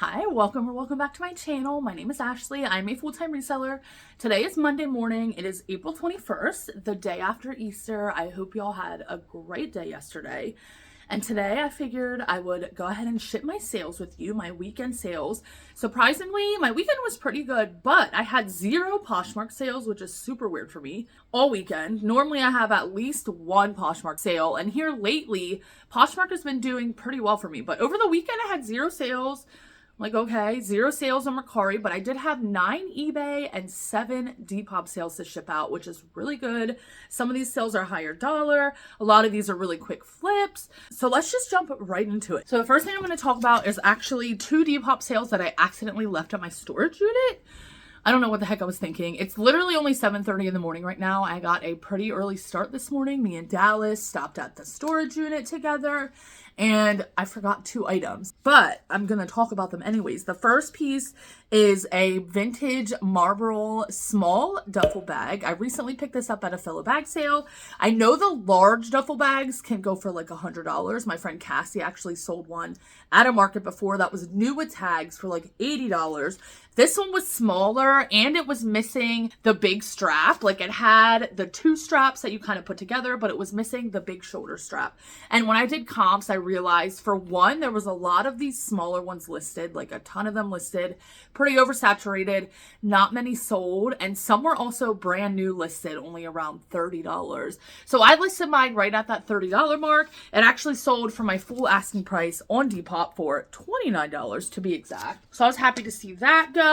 Hi, welcome back to my channel. My name is Ashley. I'm a full-time reseller. Today is Monday morning. It is April 21st, the day after Easter. I hope y'all had a great day yesterday. And today I figured I would go ahead and ship my sales with you, my weekend sales. Surprisingly, my weekend was pretty good, but I had 0 Poshmark sales, which is super weird for me, all weekend. Normally I have at least 1 Poshmark sale, and here lately, Poshmark has been doing pretty well for me. But over the weekend I had 0 sales. Like, okay, 0 sales on Mercari, but I did have 9 eBay and 7 Depop sales to ship out, which is really good. Some of these sales are higher dollar. A lot of these are really quick flips. So let's just jump right into it. So the first thing I'm going to talk about is actually 2 Depop sales that I accidentally left at my storage unit. I don't know what the heck I was thinking. It's literally only 7:30 in the morning right now. I got a pretty early start this morning. Me and Dallas stopped at the storage unit together and I forgot 2 items, but I'm going to talk about them anyways. The first piece is a vintage Marlboro small duffel bag. I recently picked this up at a fill bag sale. I know the large duffel bags can go for like $100. My friend Cassie actually sold one at a market before that was new with tags for like $80. This one was smaller and it was missing the big strap. Like, it had the 2 straps that you kind of put together, but it was missing the big shoulder strap. And when I did comps, I realized, for one, there was a lot of these smaller ones listed, like a ton of them listed, pretty oversaturated, not many sold, and some were also brand new listed, only around $30. So I listed mine right at that $30 mark. It actually sold for my full asking price on Depop for $29 to be exact. So I was happy to see that go.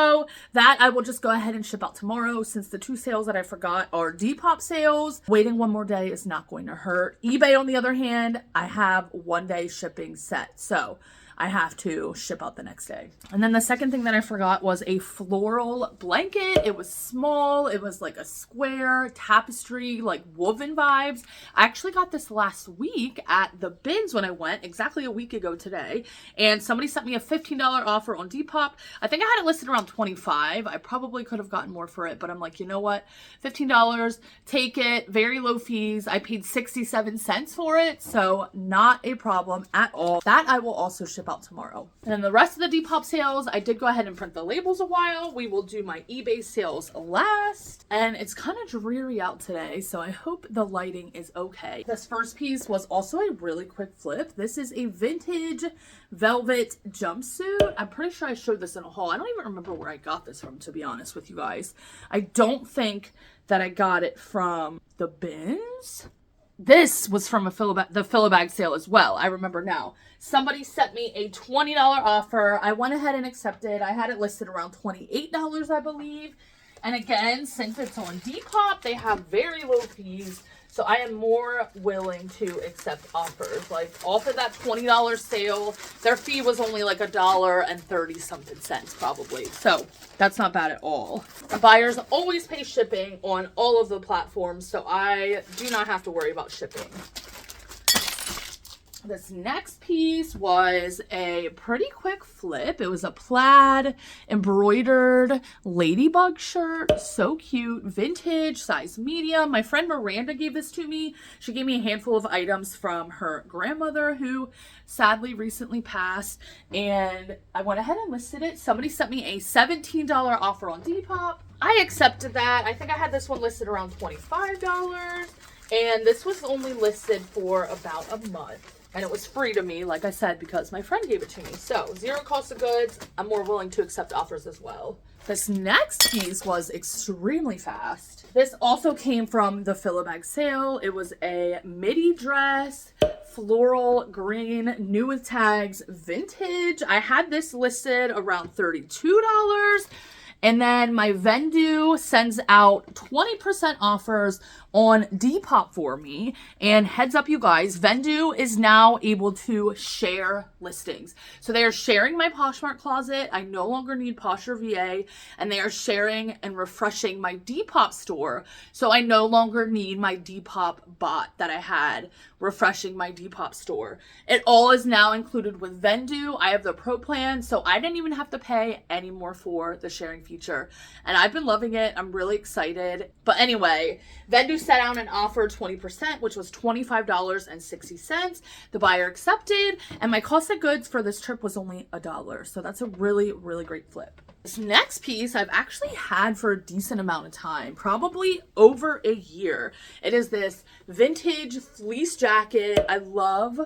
That I will just go ahead and ship out tomorrow, since the 2 sales that I forgot are Depop sales. Waiting one more day is not going to hurt. eBay, on the other hand, I have 1 day shipping set, so I have to ship out the next day. And then the second thing that I forgot was a floral blanket. It was small. It was like a square tapestry, like woven vibes. I actually got this last week at the bins when I went, exactly a week ago today. And somebody sent me a $15 offer on Depop. I think I had it listed around $25. I probably could have gotten more for it, but I'm like, you know what? $15, take it. Very low fees. I paid 67 cents for it, so not a problem at all. That I will also ship out tomorrow. And then the rest of the Depop sales, I did go ahead and print the labels a while. We will do my eBay sales last. And it's kind of dreary out today, so I hope the lighting is okay. This first piece was also a really quick flip. This is a vintage velvet jumpsuit. I'm pretty sure I showed this in a haul. I don't even remember where I got this from, to be honest with you guys. I don't think that I got it from the bins. This was from the fill-a-bag sale as well. I remember now. Somebody sent me a $20 offer. I went ahead and accepted. I had it listed around $28, I believe. And again, since it's on Depop, they have very low fees. So I am more willing to accept offers. Like, off of that $20 sale, their fee was only like $1.30 something cents probably. So that's not bad at all. The buyers always pay shipping on all of the platforms, so I do not have to worry about shipping. This next piece was a pretty quick flip. It was a plaid embroidered ladybug shirt. So cute. Vintage, size medium. My friend Miranda gave this to me. She gave me a handful of items from her grandmother, who sadly recently passed. And I went ahead and listed it. Somebody sent me a $17 offer on Depop. I accepted that. I think I had this one listed around $25. And this was only listed for about a month. And it was free to me, like I said, because my friend gave it to me. So, 0 cost of goods. I'm more willing to accept offers as well. This next piece was extremely fast. This also came from the fill-a-bag sale. It was a midi dress, floral green, new with tags, vintage. I had this listed around $32. And then my vendor sends out 20% offers on Depop for me. And heads up, you guys, Vendor is now able to share listings. So they are sharing my Poshmark closet. I no longer need Posher VA. And they are sharing and refreshing my Depop store. So I no longer need my Depop bot that I had refreshing my Depop store. It all is now included with Vendor. I have the pro plan, so I didn't even have to pay any more for the sharing feature. And I've been loving it. I'm really excited. But anyway, Vendor set out an offer 20%, which was $25.60. The buyer accepted, and my cost of goods for this trip was only $1. So that's a really, really great flip. This next piece I've actually had for a decent amount of time, probably over a year. It is this vintage fleece jacket. I love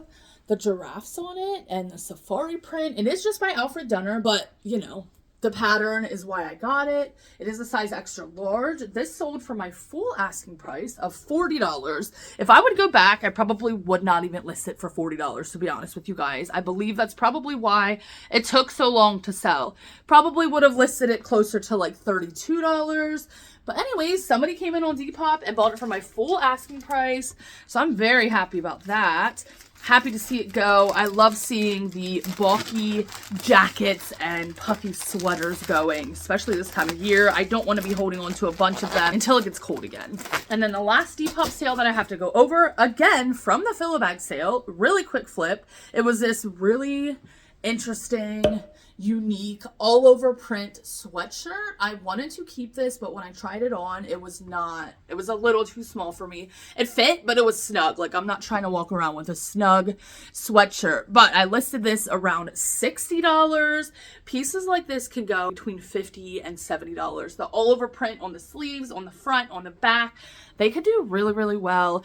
the giraffes on it and the safari print. It is just by Alfred Dunner, but you know, the pattern is why I got it. It is a size extra large. This sold for my full asking price of $40. If I would go back, I probably would not even list it for $40, to be honest with you guys. I believe that's probably why it took so long to sell. Probably would have listed it closer to like $32. But anyways, somebody came in on Depop and bought it for my full asking price. So I'm very happy about that. Happy to see it go. I love seeing the bulky jackets and puffy sweaters going, especially this time of year. I don't want to be holding on to a bunch of them until it gets cold again. And then the last Depop sale that I have to go over, again, from the Fill-A-Bag sale, really quick flip. It was this really interesting, unique, all over print sweatshirt. I wanted to keep this, but when I tried it on, it was a little too small for me. It fit, but it was snug. Like, I'm not trying to walk around with a snug sweatshirt, but I listed this around $60. Pieces like this can go between $50 and $70. The all over print on the sleeves, on the front, on the back, they could do really, really well.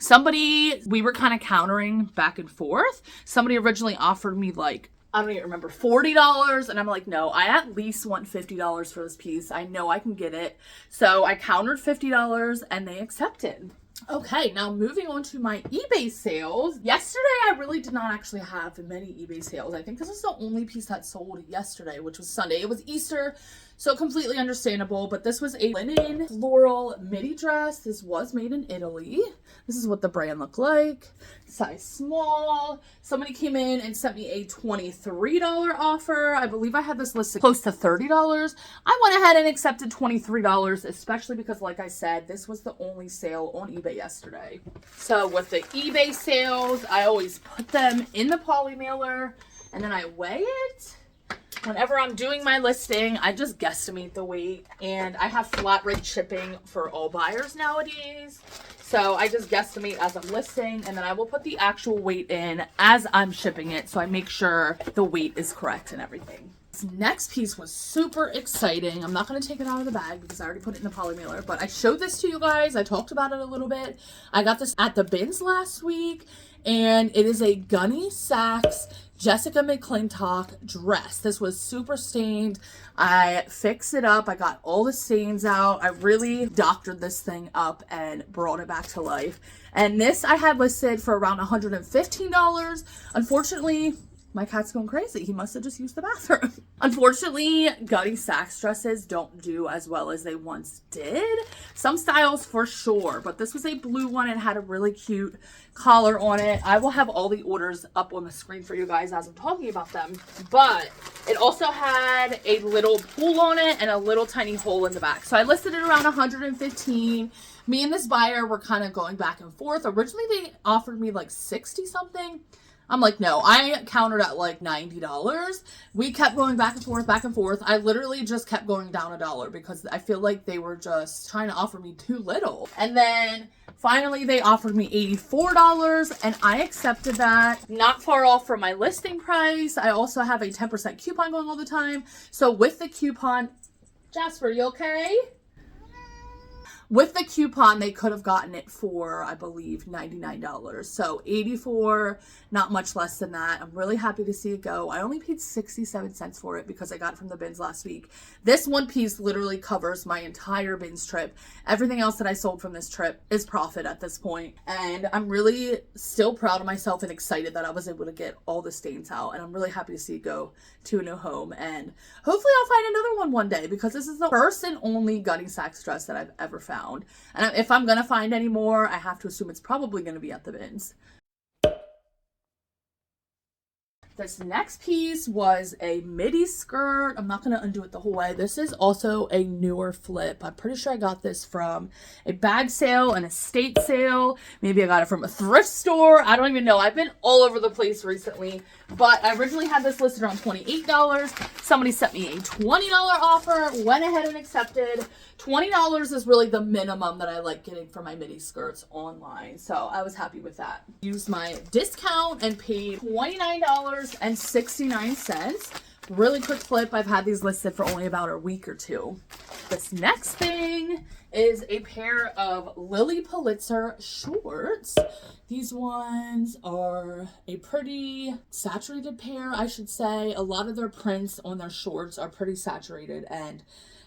We were kind of countering back and forth. Somebody originally offered me like, I don't even remember, $40. And I'm like, no, I at least want $50 for this piece. I know I can get it. So I countered $50 and they accepted. Okay, now moving on to my eBay sales. Yesterday, I really did not actually have many eBay sales. I think this was the only piece that sold yesterday, which was Sunday. It was Easter, so completely understandable. But this was a linen floral midi dress. This was made in Italy. This is what the brand looked like. Size small. Somebody came in and sent me a $23 offer. I believe I had this listed close to $30. I went ahead and accepted $23, especially because, like I said, this was the only sale on eBay yesterday. So with the eBay sales, I always put them in the poly mailer and then I weigh it. Whenever I'm doing my listing, I just guesstimate the weight, and I have flat rate shipping for all buyers nowadays. So I just guesstimate as I'm listing, and then I will put the actual weight in as I'm shipping it, so I make sure the weight is correct and everything. This next piece was super exciting. I'm not going to take it out of the bag because I already put it in the poly mailer, but I showed this to you guys. I talked about it a little bit. I got this at the bins last week, and it is a Gunny Sacks Jessica McClintock dress. This was super stained. I fixed it up. I got all the stains out. I really doctored this thing up and brought it back to life. And this I had listed for around $115. Unfortunately, my cat's going crazy. He must have just used the bathroom. Unfortunately, Gunny Sacks dresses don't do as well as they once did. Some styles for sure, but this was a blue one. It had a really cute collar on it. I will have all the orders up on the screen for you guys as I'm talking about them. But it also had a little pull on it and a little tiny hole in the back. So I listed it around $115. Me and this buyer were kind of going back and forth. Originally, they offered me like 60 something. I'm like, no, I countered at like $90. We kept going back and forth, back and forth. I literally just kept going down $1 because I feel like they were just trying to offer me too little. And then finally they offered me $84 and I accepted that. Not far off from my listing price. I also have a 10% coupon going all the time. So with the coupon, Jasper, you okay? With the coupon, they could have gotten it for, I believe, $99. So $84, not much less than that. I'm really happy to see it go. I only paid 67 cents for it because I got it from the bins last week. This one piece literally covers my entire bins trip. Everything else that I sold from this trip is profit at this point. And I'm really still proud of myself and excited that I was able to get all the stains out. And I'm really happy to see it go to a new home. And hopefully I'll find another one day because this is the first and only Gunny Sacks dress that I've ever found. And if I'm going to find any more, I have to assume it's probably going to be at the bins. This next piece was a midi skirt. I'm not going to undo it the whole way. This is also a newer flip. I'm pretty sure I got this from a bag sale, an estate sale. Maybe I got it from a thrift store. I don't even know. I've been all over the place recently But I originally had this listed around $28. Somebody sent me a $20 offer, went ahead and accepted. $20 is really the minimum that I like getting for my midi skirts online. So I was happy with that. Used my discount and paid $29.69. Really quick flip. I've had these listed for only about a week or two. This next thing is a pair of Lily Pulitzer shorts. These ones are a pretty saturated pair, I should say. A lot of their prints on their shorts are pretty saturated, and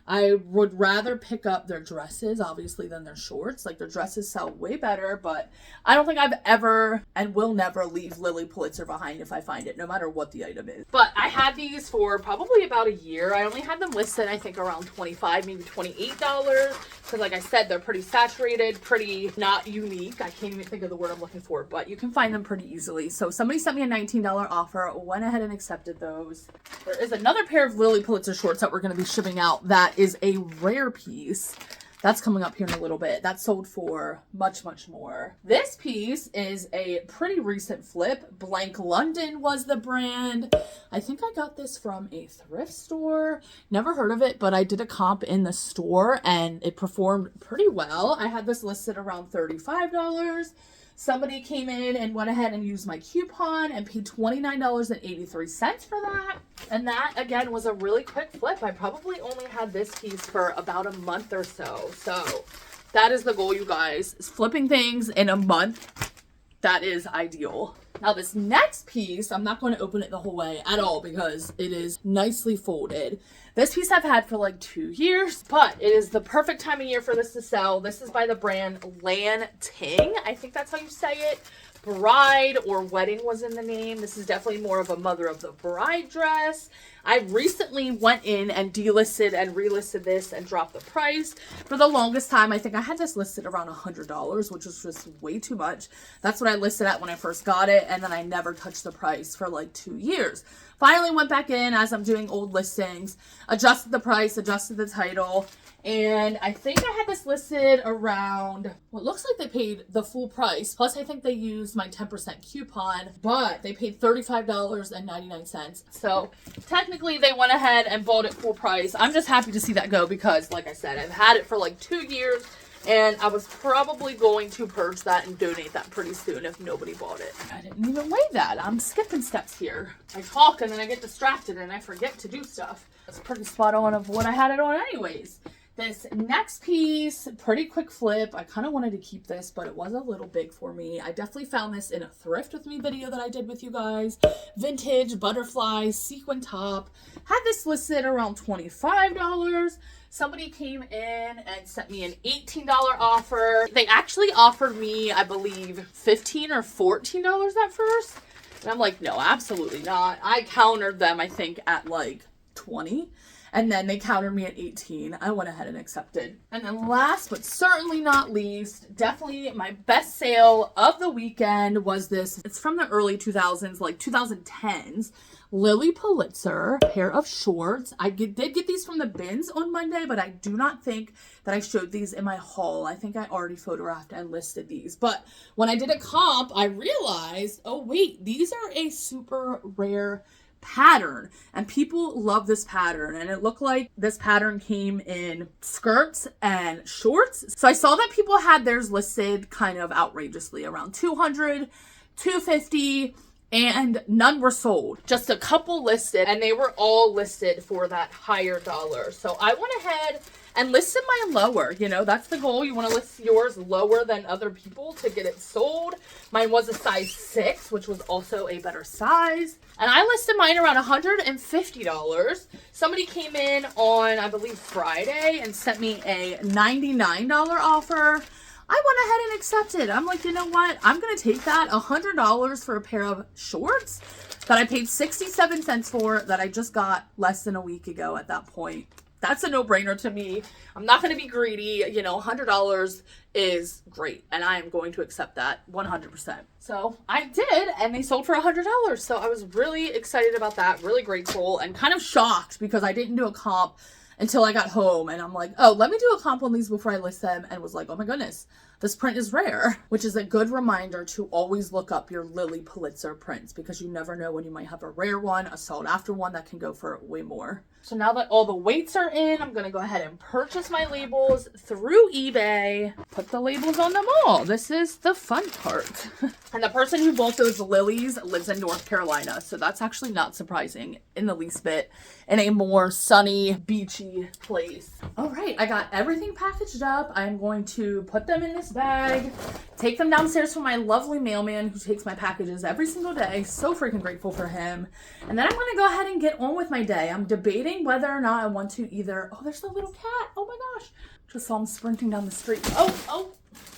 I would rather pick up their dresses, obviously, than their shorts. Like, their dresses sell way better, but I don't think I've ever and will never leave Lily Pulitzer behind if I find it, no matter what the item is. But I had these for probably about a year. I only had them listed, I think, around $25, maybe $28. Because, like I said, they're pretty saturated, pretty not unique. I can't even think of the word I'm looking for, but you can find them pretty easily. So somebody sent me a $19 offer, went ahead and accepted those. There is another pair of Lily Pulitzer shorts that we're going to be shipping out that is a rare piece. That's coming up here in a little bit. That sold for much, much more. This piece is a pretty recent flip. Blank London was the brand. I think I got this from a thrift store. Never heard of it, but I did a comp in the store and it performed pretty well. I had this listed around $35. Somebody came in and went ahead and used my coupon and paid $29.83 for that. And that, again, was a really quick flip. I probably only had this piece for about a month or so. So that is the goal, you guys, is flipping things in a month. That is ideal. Now this next piece, I'm not going to open it the whole way at all because it is nicely folded. This piece I've had for like 2 years, but it is the perfect time of year for this to sell. This is by the brand Lan Ting. I think that's how you say it. Bride or wedding was in the name. This is definitely more of a mother of the bride dress. I recently went in and delisted and relisted this and dropped the price. For the longest time, I think I had this listed around $100, which was just way too much. That's what I listed at when I first got it, and then I never touched the price for like 2 years. Finally went back in as I'm doing old listings, adjusted the price, adjusted the title, and I think I had this listed around, well, it looks like they paid the full price. Plus, I think they used my 10% coupon, but they paid $35.99. So technically, they went ahead and bought it full price. I'm just happy to see that go because, like I said, I've had it for like 2 years, and I was probably going to purge that and donate that pretty soon if nobody bought it. I didn't even weigh that. I'm skipping steps here. I talk and then I get distracted and I forget to do stuff. That's pretty spot on of what I had it on anyways. This next piece, pretty quick flip. I kind of wanted to keep this, but it was a little big for me. I definitely found this in a thrift with me video that I did with you guys. Vintage, butterfly, sequin top. Had this listed around $25. Somebody came in and sent me an $18 offer. They actually offered me, I believe, $15 or $14 at first. And I'm like, no, absolutely not. I countered them, I think, at like 20. And then they countered me at 18. I went ahead and accepted. And then last but certainly not least, definitely my best sale of the weekend was this. It's from the early 2000s, like 2010s. Lily Pulitzer pair of shorts. I did get these from the bins on Monday, but I do not think that I showed these in my haul. I think I already photographed and listed these. But when I did a comp, I realized, oh wait, these are a super rare pattern and people love this pattern, and it looked like this pattern came in skirts and shorts. So I saw that people had theirs listed kind of outrageously around $200, $250, and none were sold. Just a couple listed, and they were all listed for that higher dollar. So I went ahead and listed mine lower. You know, that's the goal. You want to list yours lower than other people to get it sold. Mine was a size 6, which was also a better size. And I listed mine around $150. Somebody came in on, I believe, Friday and sent me a $99 offer. I went ahead and accepted. I'm like, you know what? I'm going to take that $100 for a pair of shorts that I paid 67 cents for that I just got less than a week ago at that point. That's a no-brainer to me. I'm not going to be greedy. You know, $100 is great, and I am going to accept that 100%. So I did, and they sold for $100. So I was really excited about that, really grateful, and kind of shocked because I didn't do a comp until I got home, and I'm like, oh, let me do a comp on these before I list them, and was like, oh my goodness, This print is rare, which is a good reminder to always look up your Lily Pulitzer prints because you never know when you might have a rare one, a sought after one that can go for way more. So now that all the weights are in, I'm going to go ahead and purchase my labels through eBay. Put the labels on them all. This is the fun part. And the person who bought those lilies lives in North Carolina. So that's actually not surprising in the least bit, in a more sunny, beachy place. All right, I got everything packaged up. I'm going to put them in this bag, take them downstairs for my lovely mailman who takes my packages every single day. So freaking grateful for him. And then I'm going to go ahead and get on with my day. I'm debating whether or not I want to either, oh, there's the little cat. Oh my gosh. Just saw him sprinting down the street. Oh.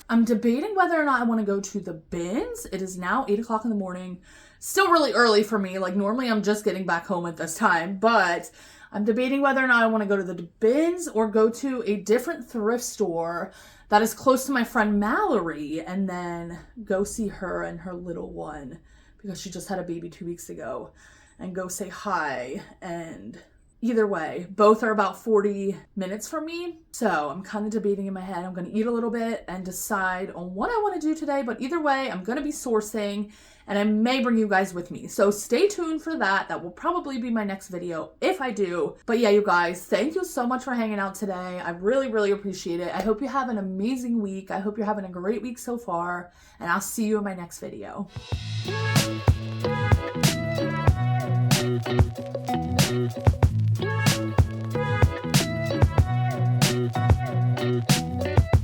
I'm debating whether or not I want to go to the bins. It is now 8 o'clock in the morning. Still really early for me. Like normally I'm just getting back home at this time, but I'm debating whether or not I want to go to the bins or go to a different thrift store that is close to my friend Mallory and then go see her and her little one because she just had a baby 2 weeks ago and go say hi. And either way, both are about 40 minutes from me. So I'm kind of debating in my head. I'm going to eat a little bit and decide on what I want to do today. But either way, I'm going to be sourcing and I may bring you guys with me. So stay tuned for that. That will probably be my next video if I do. But yeah, you guys, thank you so much for hanging out today. I really, really appreciate it. I hope you have an amazing week. I hope you're having a great week so far. And I'll see you in my next video.